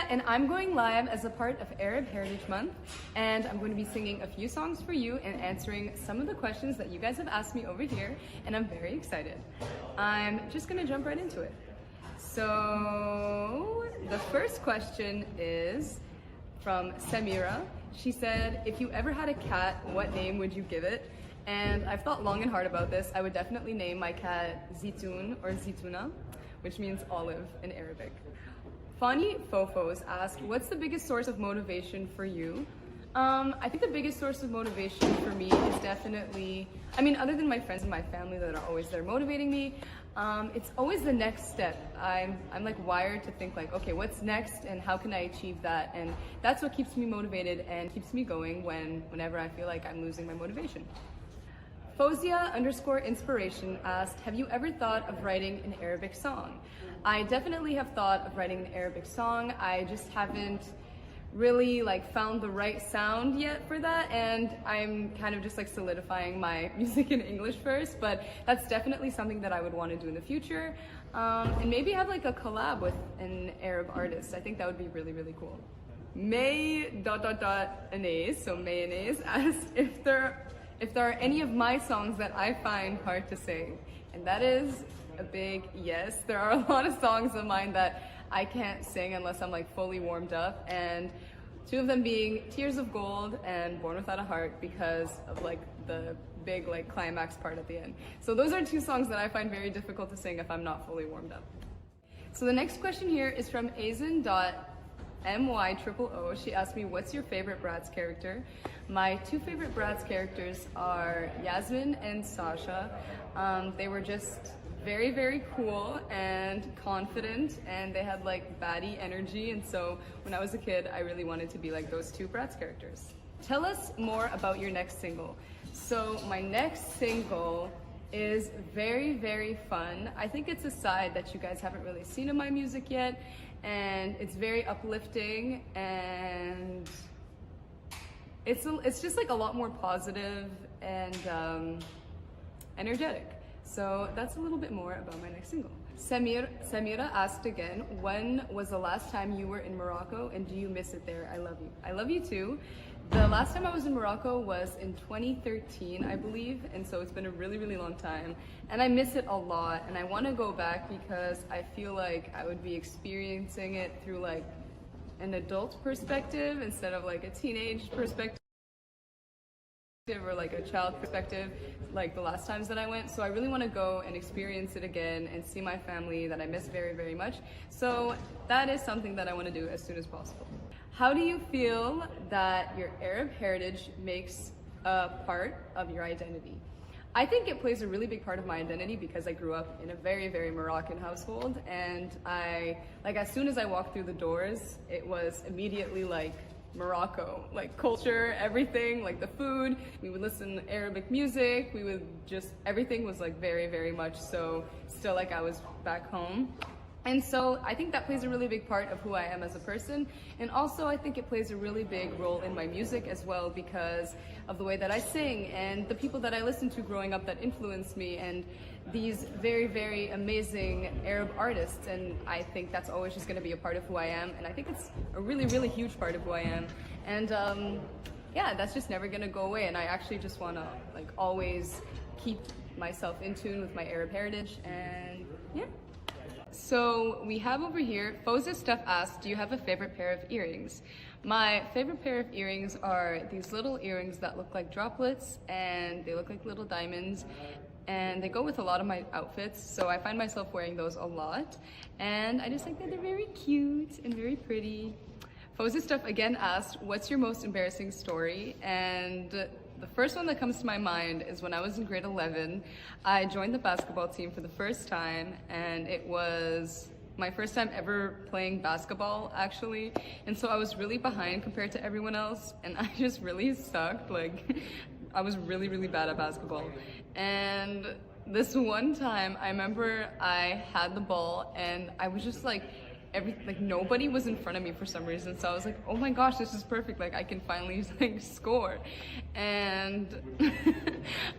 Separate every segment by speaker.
Speaker 1: And I'm going live as a part of Arab Heritage Month, and I'm going to be singing a few songs for you and answering some of the questions that you guys have asked me over here, and I'm very excited. I'm just gonna jump right into it. So the first question is from Samira. She said, if you ever had a cat, what name would you give it? And I've thought long and hard about this. I would definitely name my cat Zitoun or Zitouna, which means olive in Arabic. Fani Fofos asked, what's the biggest source of motivation for you? I think the biggest source of motivation for me is definitely, other than my friends and my family that are always there motivating me, it's always the next step. I'm like wired to think like, okay, what's next and how can I achieve that? And that's what keeps me motivated and keeps me going whenever I feel like I'm losing my motivation. Faouzia_inspiration asked, have you ever thought of writing an Arabic song? I definitely have thought of writing an Arabic song. I just haven't really found the right sound yet for that, and I'm kind of just solidifying my music in English first, but that's definitely something that I would want to do in the future. And maybe have a collab with an Arab artist. I think that would be really, really cool. May.Anais, so Mayonnaise, asked if there are any of my songs that I find hard to sing, and that is a big yes. There are a lot of songs of mine that I can't sing unless I'm fully warmed up, and two of them being Tears of Gold and Born Without a Heart because of the big climax part at the end. So those are two songs that I find very difficult to sing if I'm not fully warmed up. So the next question here is from Azen.MYOO. She asked me, what's your favorite Bratz character? My two favorite Bratz characters are Yasmin and Sasha. They were just very, very cool and confident, and they had baddie energy, and so when I was a kid I really wanted to be like those two Bratz characters. Tell us more about your next single. So my next single is very, very fun. I think it's a side that you guys haven't really seen in my music yet, and it's very uplifting, and it's just a lot more positive and energetic. So that's a little bit more about my next single. Samira asked again, when was the last time you were in Morocco, and do you miss it there? I love you. I love you too. The last time I was in Morocco was in 2013, I believe, and so it's been a really, really long time, and I miss it a lot, and I want to go back because I feel like I would be experiencing it through an adult perspective instead of a teenage perspective or a child perspective the last times that I went. So I really want to go and experience it again and see my family that I miss very, very much. So that is something that I want to do as soon as possible. How do you feel that your Arab heritage makes a part of your identity? I think it plays a really big part of my identity because I grew up in a very, very Moroccan household, and as soon as I walked through the doors, it was immediately Morocco, culture, everything, the food. We would listen to Arabic music. We would everything was very, very much so still I was back home. And so I think that plays a really big part of who I am as a person. And also I think it plays a really big role in my music as well because of the way that I sing and the people that I listened to growing up that influenced me, and these very, very amazing Arab artists. And I think that's always just going to be a part of who I am. And I think it's a really, really huge part of who I am. And yeah, that's just never going to go away. And I actually just want to always keep myself in tune with my Arab heritage. And yeah. So we have over here, Faouzia Stuff asked, do you have a favorite pair of earrings? My favorite pair of earrings are these little earrings that look like droplets, and they look like little diamonds, and they go with a lot of my outfits, so I find myself wearing those a lot, and I just think that they're very cute and very pretty. Faouzia Stuff again asked, what's your most embarrassing story? And the first one that comes to my mind is when I was in grade 11, I joined the basketball team for the first time, and it was my first time ever playing basketball, actually. And so I was really behind compared to everyone else, and I just really sucked. I was really, really bad at basketball. And this one time, I remember I had the ball, and I was just like nobody was in front of me for some reason, so I was like, oh my gosh, this is perfect, like I can finally like score. And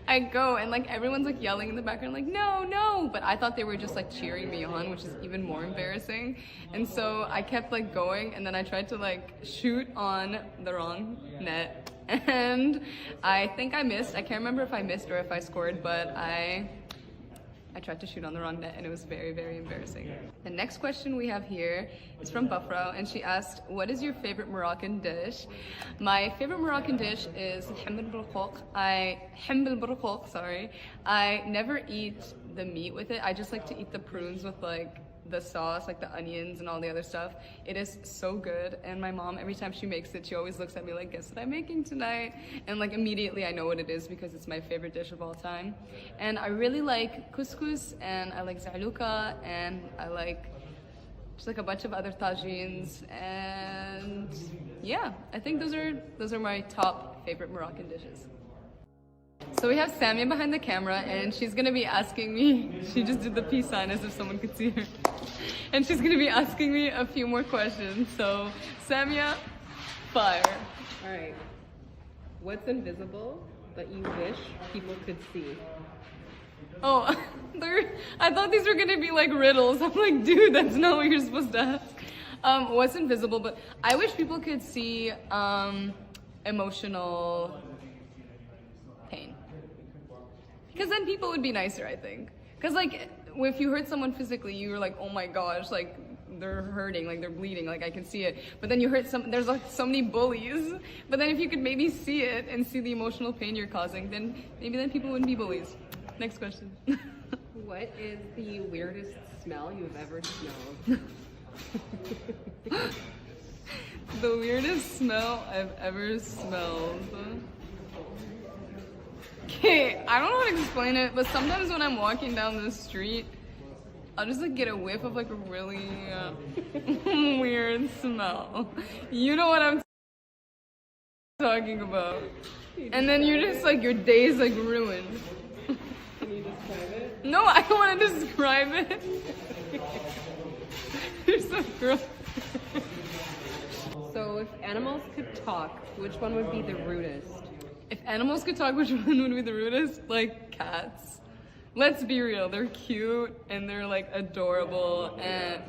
Speaker 1: I go and like everyone's like yelling in the background like no, no, but I thought they were just like cheering me on, which is even more embarrassing. And so I kept like going, and then I tried to like shoot on the wrong net, and I think I missed. I can't remember if I missed or if I scored, but I tried to shoot on the wrong net, and it was very, very embarrassing. The next question we have here is from Bafra, and she asked, what is your favorite Moroccan dish? My favorite Moroccan dish is hamel brqoq. I never eat the meat with it. I just like to eat the prunes with like the sauce, like the onions and all the other stuff. It is so good, and my mom, every time she makes it, she always looks at me like, guess what I'm making tonight? And like immediately I know what it is because it's my favorite dish of all time. And I really like couscous, and I like zaluka, and I like just like a bunch of other tagines, and yeah, I think those are my top favorite Moroccan dishes. So we have Samia behind the camera, and she's gonna be asking me, she just did the peace sign as if someone could see her. And she's gonna be asking me a few more questions. So Samia, fire.
Speaker 2: All right. What's invisible that you wish people could see?
Speaker 1: Oh, I thought these were gonna be like riddles. I'm like, dude, that's not what you're supposed to ask. What's invisible, but I wish people could see emotional pain. Because then people would be nicer, I think. Because like, if you hurt someone physically, you were like, oh my gosh, like they're hurting, like they're bleeding, like I can see it. But then you hurt there's like so many bullies. But then if you could maybe see it and see the emotional pain you're causing, then maybe then people wouldn't be bullies. Next question.
Speaker 2: What is the weirdest smell you've ever smelled?
Speaker 1: The weirdest smell I've ever smelled. Okay, I don't know how to explain it, but sometimes when I'm walking down the street, I'll just like get a whiff of like a really weird smell. You know what I'm talking about. And then you're just like, your day's like ruined.
Speaker 2: Can you describe it?
Speaker 1: No, I don't want to describe it. You're so gross.
Speaker 2: So if animals could talk, which one would be the rudest?
Speaker 1: If animals could talk, which one would be the rudest? Like cats. Let's be real, they're cute and they're like adorable,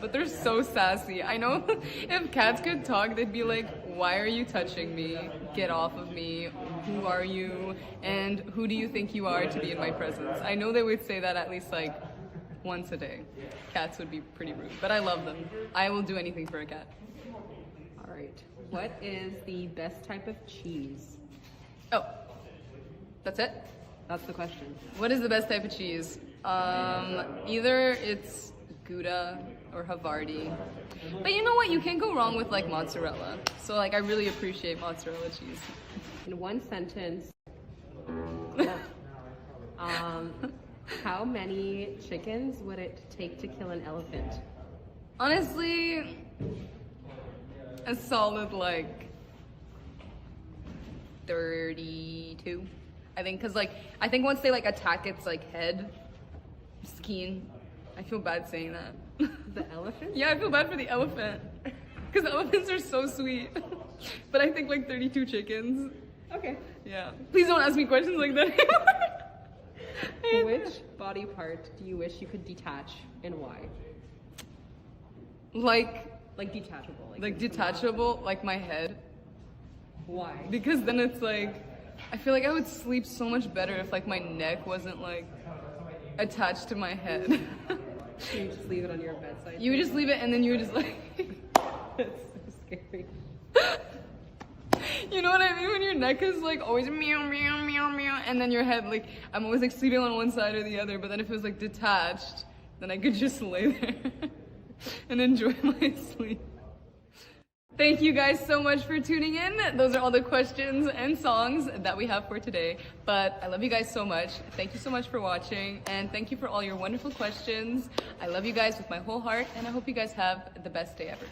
Speaker 1: but they're so sassy. I know if cats could talk, they'd be like, why are you touching me? Get off of me. Who are you? And who do you think you are to be in my presence? I know they would say that at least like once a day. Cats would be pretty rude, but I love them. I will do anything for a cat.
Speaker 2: All right. What is the best type of cheese?
Speaker 1: Oh, that's it?
Speaker 2: That's the question.
Speaker 1: What is the best type of cheese? Either it's Gouda or Havarti. But you know what? You can't go wrong with like mozzarella. So like I really appreciate mozzarella cheese.
Speaker 2: In one sentence, how many chickens would it take to kill an elephant?
Speaker 1: Honestly, a solid like 32. I think, cause like I think once they like attack its like head, skin, I feel bad saying that.
Speaker 2: The elephant?
Speaker 1: Yeah, I feel bad for the elephant, cause elephants are so sweet. But I think like 32 chickens.
Speaker 2: Okay.
Speaker 1: Yeah. Please don't ask me questions like that anymore.
Speaker 2: Which body part do you wish you could detach and why?
Speaker 1: Like
Speaker 2: detachable.
Speaker 1: Like detachable, like my head.
Speaker 2: Why?
Speaker 1: Because then it's like, I feel like I would sleep so much better if like my neck wasn't like attached to my head.
Speaker 2: You just leave it on your bedside?
Speaker 1: You would just leave it and then you would just like...
Speaker 2: That's so scary.
Speaker 1: You know what I mean? When your neck is like always meow, meow, meow, meow, and then your head, like, I'm always like sleeping on one side or the other, but then if it was like detached, then I could just lay there and enjoy my sleep. Thank you guys so much for tuning in. Those are all the questions and songs that we have for today. But I love you guys so much. Thank you so much for watching, and thank you for all your wonderful questions. I love you guys with my whole heart, and I hope you guys have the best day ever.